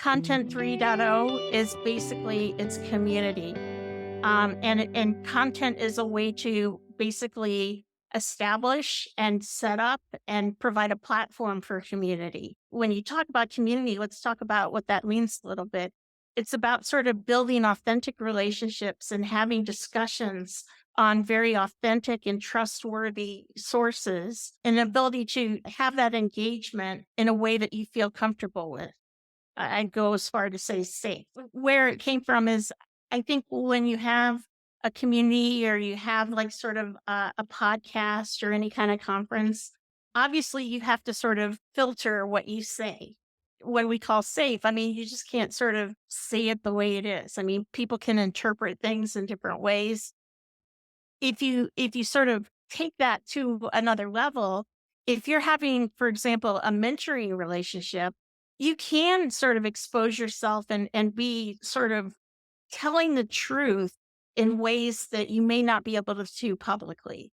Content 3.0 is basically it's community. And content is a way to basically establish and set up and provide a platform for community. When you talk about community, let's talk about what that means a little bit. It's about sort of building authentic relationships and having discussions on very authentic and trustworthy sources, and ability to have that engagement in a way that you feel comfortable with. I'd go as far to say safe. Where it came from is, I think when you have a community or you have like sort of a podcast or any kind of conference, obviously you have to sort of filter what you say. When we call safe, I mean, you just can't sort of say it the way it is. I mean, people can interpret things in different ways. If you sort of take that to another level, if you're having, for example, a mentoring relationship, you can sort of expose yourself and be sort of telling the truth in ways that you may not be able to do publicly.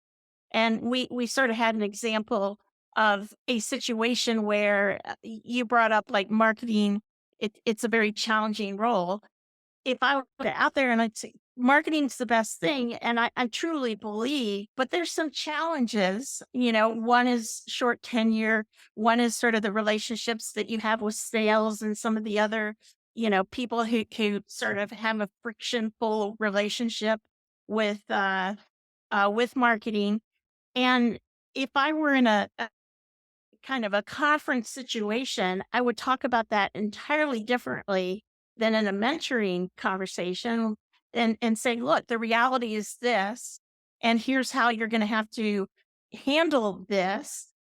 And we sort of had an example of a situation where you brought up like marketing. It's a very challenging role. If I were to out there and I'd say marketing's the best thing, and I truly believe, but there's some challenges. One is short tenure, one is sort of the relationships that you have with sales and some of the other, people who sort of have a frictionful relationship with marketing. And if I were in a kind of a conference situation, I would talk about that entirely differently than in a mentoring conversation, and say, look, the reality is this, and here's how you're going to have to handle this.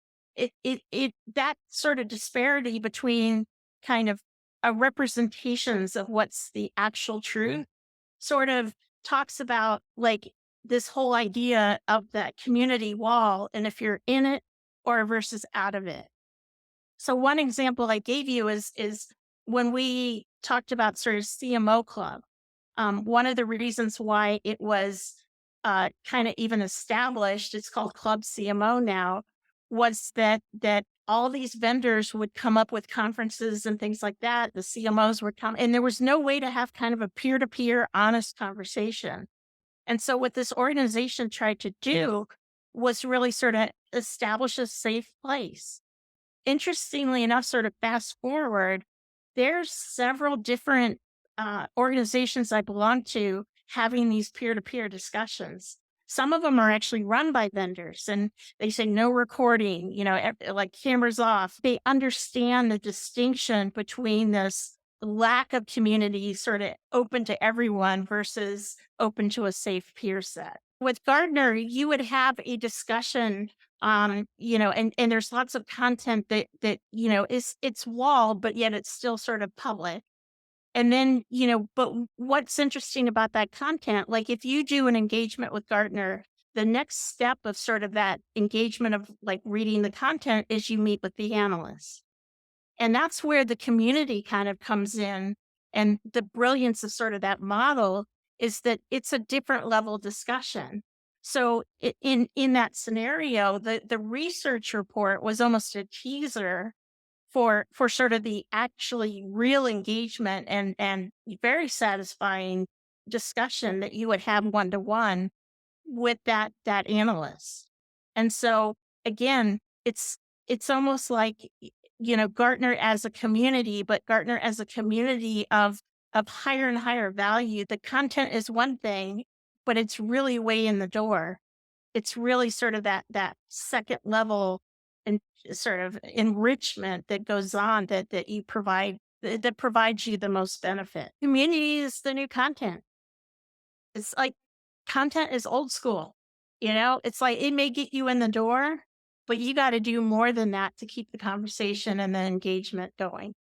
That sort of disparity between kind of representations of what's the actual truth sort of talks about like this whole idea of that community wall, and if you're in it or versus out of it. So one example I gave you is when we talked about sort of CMO club. One of the reasons why it was kind of even established, it's called Club CMO now, was that all these vendors would come up with conferences and things like that. The CMOs would come, and there was no way to have kind of a peer-to-peer honest conversation. And so what this organization tried to do was really sort of establish a safe place. Interestingly enough, sort of fast forward, there's several different organizations I belong to having these peer-to-peer discussions. Some of them are actually run by vendors, and they say no recording, like cameras off. They understand the distinction between this lack of community, sort of open to everyone versus open to a safe peer set. With Gartner, you would have a discussion, and there's lots of content that is it's walled, but yet it's still sort of public. And then, but what's interesting about that content, like if you do an engagement with Gartner, the next step of sort of that engagement of like reading the content is you meet with the analysts. And that's where the community kind of comes in. And the brilliance of sort of that model is that it's a different level discussion. So in that scenario, the research report was almost a teaser for sort of the actually real engagement and very satisfying discussion that you would have one to one with that analyst. And so again, it's almost like Gartner as a community, but Gartner as a community of higher and higher value. The content is one thing, but it's really way in the door. It's really sort of that second level and sort of enrichment that goes on that you provide that provides you the most benefit. Community is the new content. It's like content is old school. It's like it may get you in the door, but you got to do more than that to keep the conversation and the engagement going.